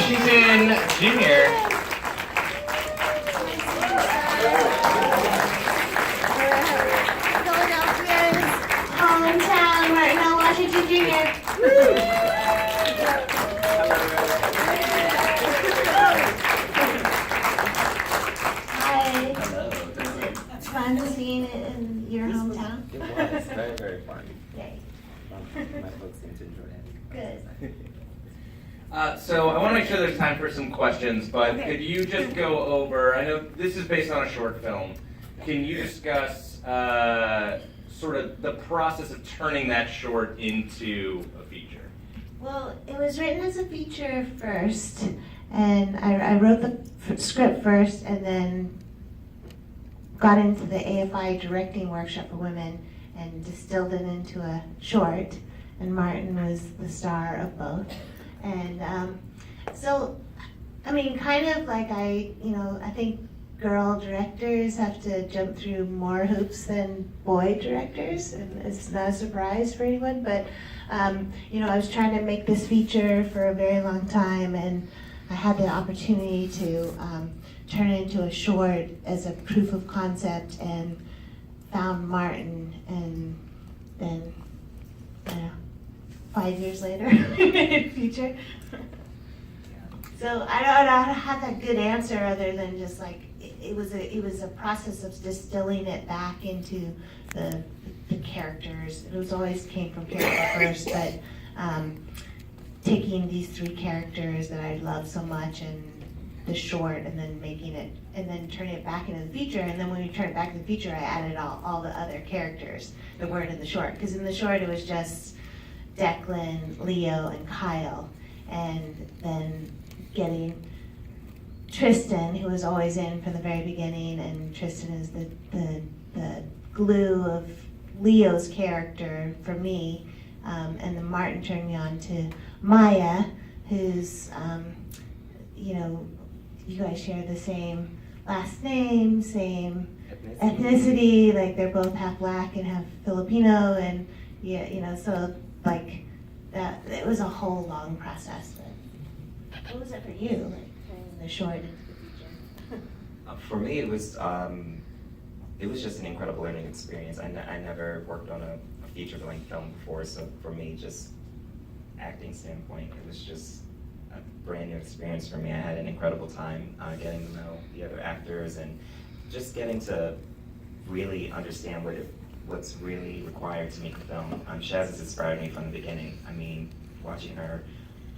Washington Jr. Philadelphia's hometown, Martin L. Washington Jr. Hi. Hello. It's fun seeing it in your hometown. It was very, very fun. Yay. My folks seem to enjoy it. Good. So I want to make sure there's time for some questions, but Okay. could you just go over, I know this is based on a short film, can you discuss sort of the process of turning that short into a feature? Well, it was written as a feature first, and I wrote the script first and then got into the AFI directing workshop for women and distilled it into a short, and Martin was the star of both. And so, I mean, kind of like I think girl directors have to jump through more hoops than boy directors, and it's not a surprise for anyone, but I was trying to make this feature for a very long time, and I had the opportunity to turn it into a short as a proof of concept, and found Martin, and then, 5 years later, we made a feature. So I don't have that good answer other than just like, it was a process of distilling it back into the characters. It was always came from character first, but taking these three characters that I love so much and the short, and then making it, and then turning it back into the feature. And then when we turned it back to the feature, I added all the other characters that weren't in the short. Because in the short, it was just Declan, Leo, and Kyle. And then getting Tristan, who was always in from the very beginning, and Tristan is the glue of Leo's character for me. And then Martin turned me on to Maya, who's, you guys share the same last name, same ethnicity, like they're both half black and half Filipino, and so like that, it was a whole long process. But what was it for you, like turning the short into the feature? For me, it was just an incredible learning experience. I never worked on a feature-length film before, so for me, just acting standpoint, it was just a brand new experience for me. I had an incredible time getting to know the other actors and just getting to really understand what's really required to make a film. Shaz has inspired me from the beginning. I mean, watching her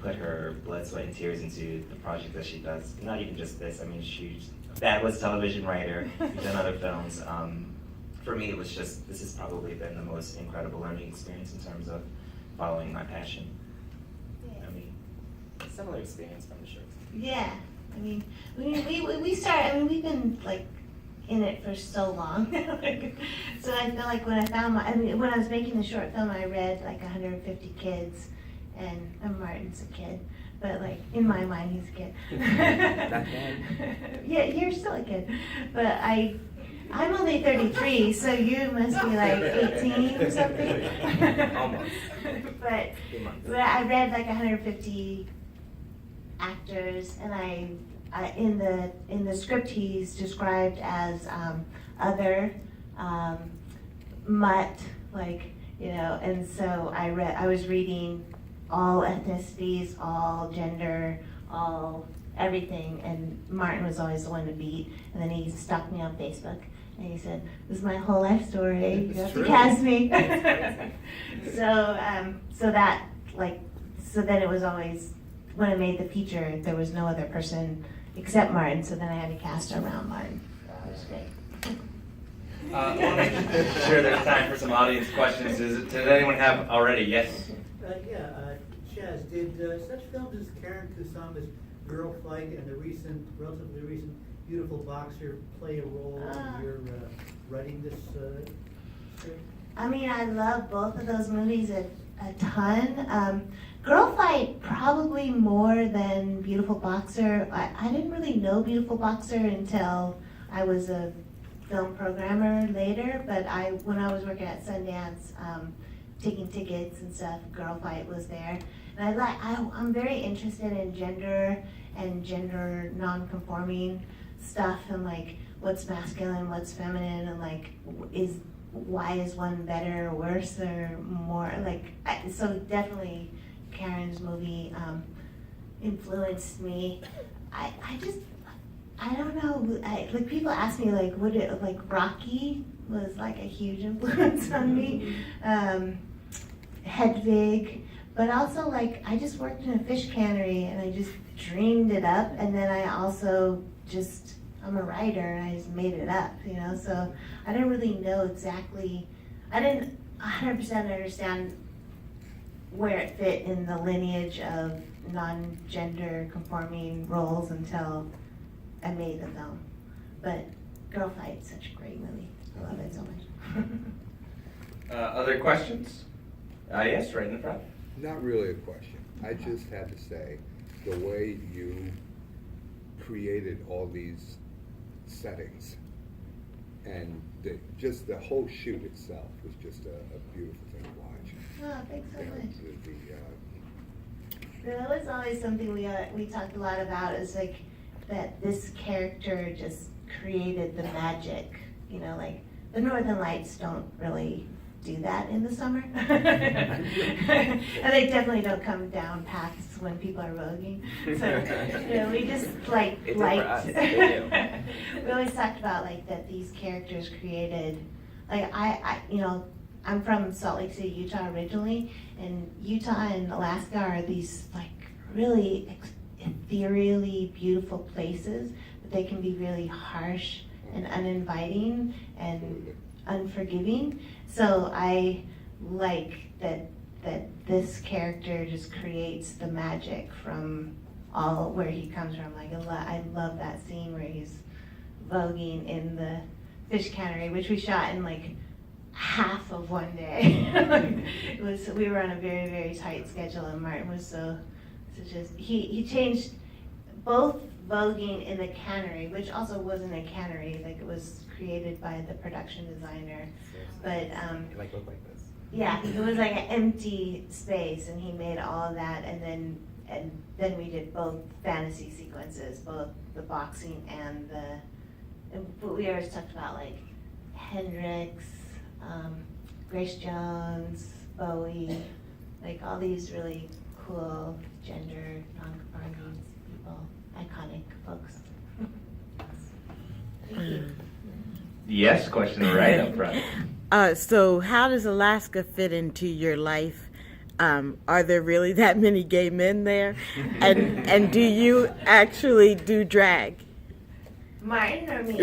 put her blood, sweat, and tears into the project that she does. Not even just this. I mean, she's a fabulous television writer. She's done other films. For me, it was just, this has probably been the most incredible learning experience in terms of following my passion. Yeah. I mean, similar experience from the show. Yeah, I mean, we started. I mean, we've been like in it for so long. So I feel like when when I was making the short film, I read like 150 kids, and Martin's a kid, but like in my mind, he's a kid. Not bad. Yeah, you're still a kid, but I'm only 33, so you must be like 18 or something. Almost. But I read like 150 actors, and I in the script he's described as other, mutt, like, and so I was reading all ethnicities, all gender, all everything, and Martin was always the one to beat. And then he stalked me on Facebook, and he said, "This is my whole life story. You have to cast me." So then it was always, when I made the feature, there was no other person except Martin, so then I had to cast around Martin. That was great. I want to make sure there's time for some audience questions. Did anyone have already? Yes? Shaz, did such films as Karen Kusama's Girl Fight and the relatively recent Beautiful Boxer play a role in your writing this script? I mean, I love both of those movies a ton. Girl Fight probably more than Beautiful Boxer. I didn't really know Beautiful Boxer until I was a film programmer later, but when I was working at Sundance, taking tickets and stuff, Girl Fight was there. And I'm very interested in gender and gender non-conforming stuff, and like what's masculine, what's feminine, and like why is one better or worse or more, like, so definitely Karen's movie influenced me. I don't know, like people ask me like like Rocky was like a huge influence on me, Hedwig, but also like I just worked in a fish cannery and I just dreamed it up, and then I also just, I'm a writer and I just made it up, you know, so I didn't really know exactly, I didn't 100% understand where it fit in the lineage of non-gender conforming roles until I made the film. But Girl Fight's such a great movie. I love it so much. Other questions? Yes, right in the front. Not really a question. I just had to say, the way you created all these settings and just the whole shoot itself was just a beautiful thing to watch. Oh, thanks so much. The That was always something we talked a lot about, is like that this character just created the magic, you know, like the Northern Lights don't really do that in the summer. And they definitely don't come down paths when people are voguing. So, you know, we just like They do for us. They we always talked about like that these characters created, like I you know, I'm from Salt Lake City, Utah originally, and Utah and Alaska are these like really ethereally beautiful places, but they can be really harsh and uninviting and unforgiving. So I like that this character just creates the magic from all where he comes from. Like I love that scene where he's voguing in the fish cannery, which we shot in like half of one day. We were on a very, very tight schedule, and Martin was he changed both voguing in the cannery, which also wasn't a cannery, like it was created by the production designer, but It like looked like this. yeah, it was like an empty space, and he made all of that, and then we did both fantasy sequences, both the boxing and but we always talked about like Hendrix, Grace Jones, Bowie, like all these really cool gender non-conforming people, iconic folks. Thank you. Yes, question right up front. So how does Alaska fit into your life? Are there really that many gay men there? And do you actually do drag? Martin or me?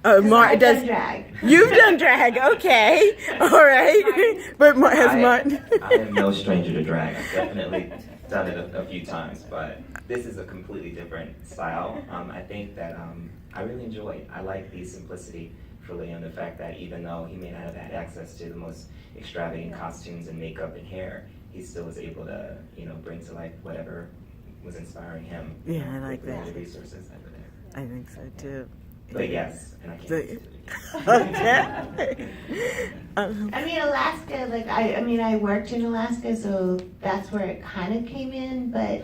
Martin I've does done drag. You've done drag, okay, all right. But has Martin? I am no stranger to drag. I've definitely done it a few times, but this is a completely different style. I think that I really enjoy it. I like the simplicity for Liam, the fact that even though he may not have had access to the most extravagant costumes and makeup and hair, he still was able to, you know, bring to life whatever was inspiring him. Yeah, I like with that. the resources that were there. I think so too. But yes, and I can't The- do it again. Okay. I mean, Alaska, like, I worked in Alaska, so that's where it kind of came in, but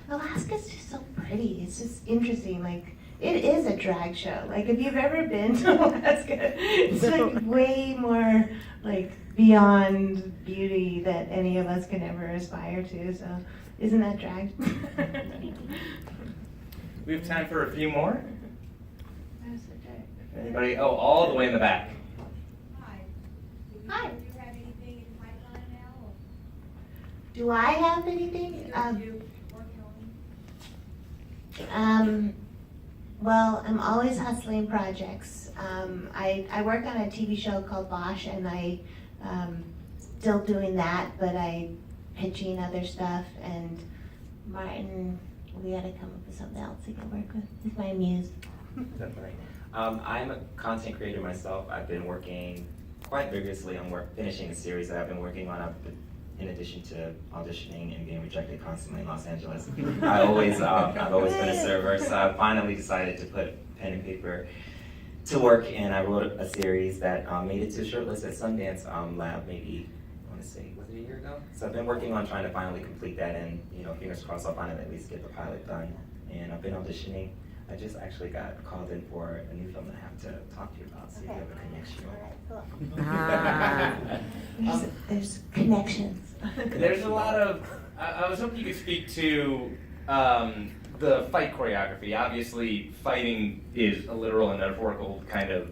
Alaska's just so pretty. It's just interesting. Like, it is a drag show. Like, if you've ever been to Alaska, it's like way more, like, beyond beauty that any of us can ever aspire to, so isn't that drag? We have time for a few more. That's so drag. Anybody? Oh, all the way in the back. Hi. Hi. Do you have anything in the pipeline now? Do I have anything? Or do you work on? Well, I'm always hustling projects. I work on a TV show called Bosch, and I still doing that, but I pitching other stuff. And Martin, we got to come up with something else we can work with. He's my muse. Definitely. I'm a content creator myself. I've been working quite vigorously on finishing a series that I've been working on. In addition to auditioning and being rejected constantly in Los Angeles, I've always been a server. So I finally decided to put pen and paper to work, and I wrote a series that made it to a short list at Sundance Lab. Maybe I want to say was a year ago. So I've been working on trying to finally complete that, and fingers crossed I'll finally at least get the pilot done. And I've been auditioning. I just actually got called in for a new film that I have to talk to you about, see if you have a connection. Ah. There's connections. There's a lot of. I was hoping you could speak to the fight choreography. Obviously, fighting is a literal and metaphorical kind of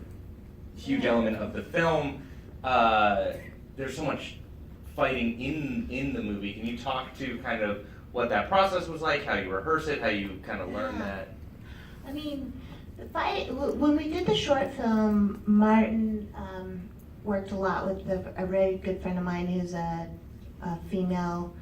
huge element of the film. There's so much fighting in the movie. Can you talk to kind of what that process was like, how you rehearse it, how you kind of learn that? I mean, the fight, when we did the short film, Martin worked a lot with a very good friend of mine who's a female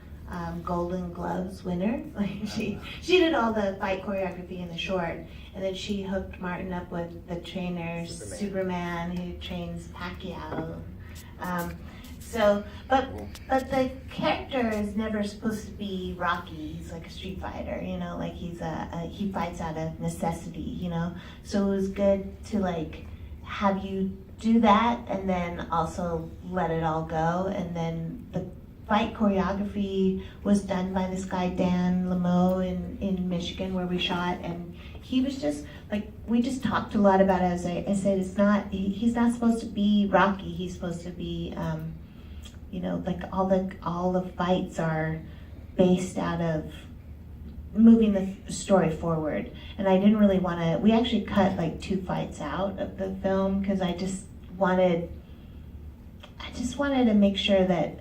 Golden Gloves winner. Like she did all the fight choreography in the short, and then she hooked Martin up with the trainer Superman who trains Pacquiao. But the character is never supposed to be Rocky. He's like a street fighter, like he fights out of necessity, So it was good to like have you do that and then also let it all go. And then the fight choreography was done by this guy Dan Lamo in Michigan where we shot, and he was just like, we just talked a lot about it. As I said, he's not supposed to be Rocky. He's supposed to be like all the fights are based out of moving the story forward. And I didn't really want to. We actually cut like 2 fights out of the film because I just wanted to make sure that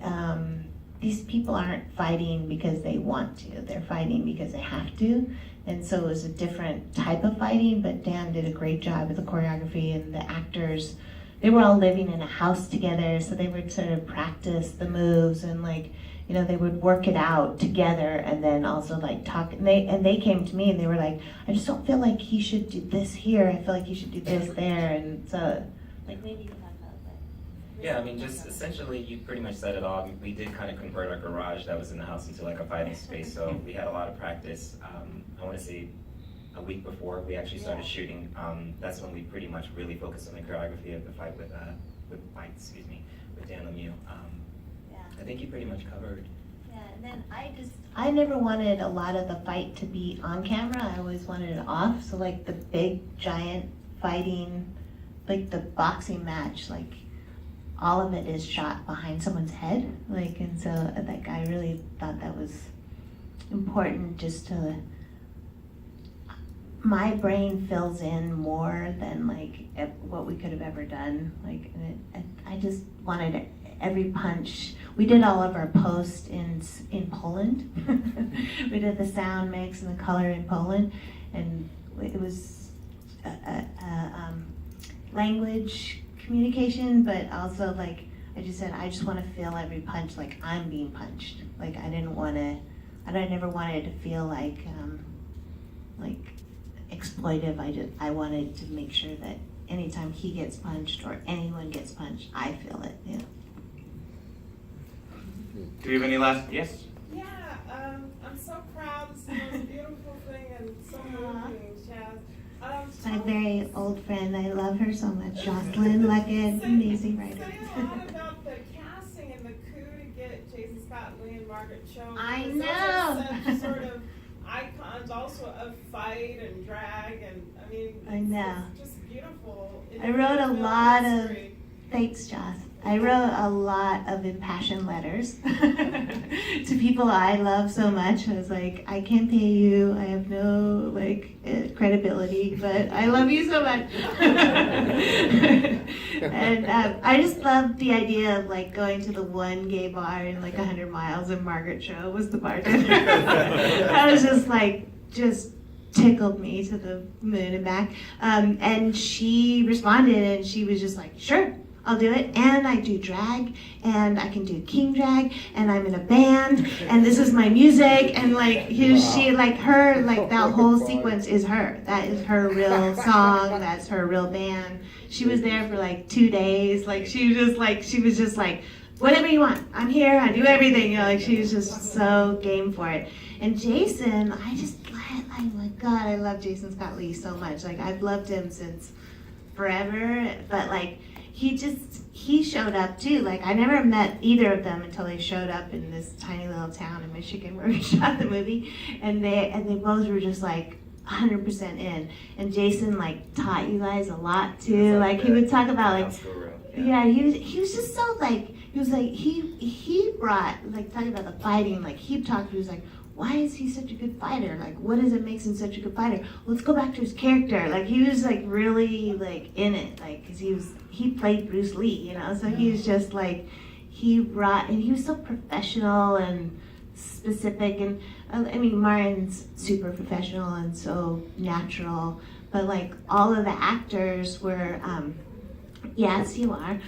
these people aren't fighting because they want to. They're fighting because they have to. And so it was a different type of fighting. But Dan did a great job with the choreography, and the actors. They were all living in a house together, so they would sort of practice the moves and they would work it out together, and then also like talk. And they came to me and they were like, I just don't feel like he should do this here. I feel like he should do this there, and so like maybe you have that. Yeah, I mean, just essentially, you pretty much said it all. We did kind of convert our garage that was in the house into like a fighting space, so we had a lot of practice. I want to say a week before we actually started shooting, that's when we pretty much really focused on the choreography of the fight with Dan Lemieux. I think you pretty much covered. Yeah, and then I never wanted a lot of the fight to be on camera. I always wanted it off. So like the big giant fighting, like the boxing match, like all of it is shot behind someone's head. And so like I really thought that was important just to. My brain fills in more than like what we could have ever done. I just wanted every punch. We did all of our post in Poland. We did the sound mix and the color in Poland, and it was language communication, but also like I just said, I just want to feel every punch like I'm being punched. Like I never wanted it to feel like exploitive. I wanted to make sure that anytime he gets punched or anyone gets punched, I feel it. Yeah. Do you have any last? Yes. Yeah, I'm so proud. This is the most beautiful thing and so moving, Shaz. My very old friend, I love her so much. Jocelyn Leggett, amazing writer. Say a lot about the casting and the coup to get Jason Scott, Lee, and Margaret Cho. I Those know. are such sort of icons also of fight and drag, and I mean, I know. It's just beautiful. I wrote a lot of, thanks Joss. I wrote a lot of impassioned letters to people I love so much. I was like, I can't pay you. I have no credibility, but I love you so much. And I just loved the idea of going to the one gay bar in 100 miles, and Margaret Cho was the bartender. That was just tickled me to the moon and back. And she responded, and she was just like, sure. I'll do it, and I do drag, and I can do king drag, and I'm in a band, and this is my music, and that whole sequence is her. That is her real song. That's her real band. She was there for 2 days. She was just like, whatever you want. I'm here. I do everything. She was just so game for it. And Jason, oh my God, I love Jason Scott Lee so much. I've loved him since forever, but he showed up too. Like, I never met either of them until they showed up in this tiny little town in Michigan where we shot the movie, and they both were just like 100% in. And Jason like taught you guys a lot too. Like he would talk about like, yeah, he was just so like, he brought, like, talking about the fighting, like he was like, why is he such a good fighter? Like, what is it makes him such a good fighter? Let's go back to his character. Like, he was like really like in it, like, cause he played Bruce Lee, you know. So he was just like, and he was so professional and specific. And I mean, Martin's super professional and so natural, but like all of the actors were, yes, you are.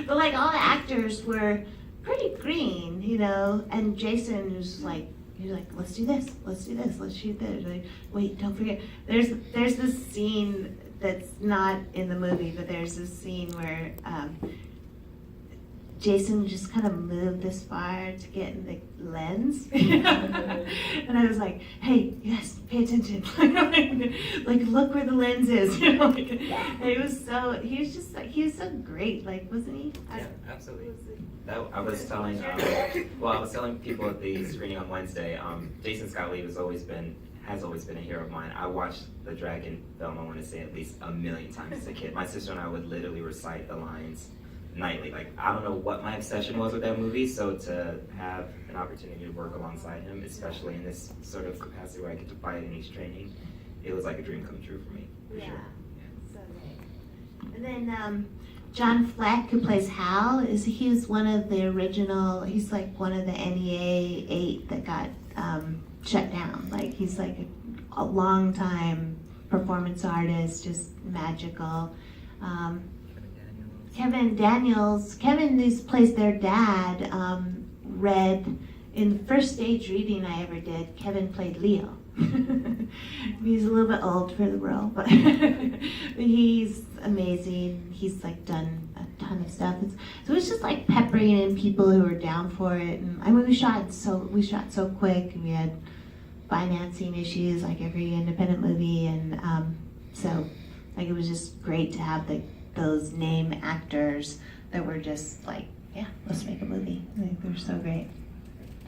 But like all the actors were pretty green, you know. And Jason was like, let's do this, let's shoot this. Like, wait, don't forget. There's this scene that's not in the movie, but there's this scene where Jason just kind of moved this far to get in the lens. And I was like, hey, you guys, pay attention. Like, look where the lens is. You know, like, he was so great. Like, wasn't he? Yeah, absolutely. I was telling people at the screening on Wednesday, Jason Scott Lee has always been a hero of mine. I watched the Dragon film, I want to say, at least 1,000,000 times as a kid. My sister and I would literally recite the lines nightly. Like, I don't know what my obsession was with that movie, so to have an opportunity to work alongside him, especially in this sort of capacity where I get to fight in each training, it was like a dream come true for me, for sure. So great. And then John Fleck, who plays Hal, he was one of the original, he's like one of the NEA 8 that got shut down. Like, he's like a long time performance artist, just magical. Kevin who plays their dad, read, in the first stage reading I ever did, Kevin played Leo. He's a little bit old for the role, but he's amazing. He's like done a ton of stuff. So it's just like peppering in people who were down for it. And I mean, we shot so quick, and we had financing issues like every independent movie, and so like it was just great to have those name actors that were just like, yeah, let's make a movie. Like, they're so great.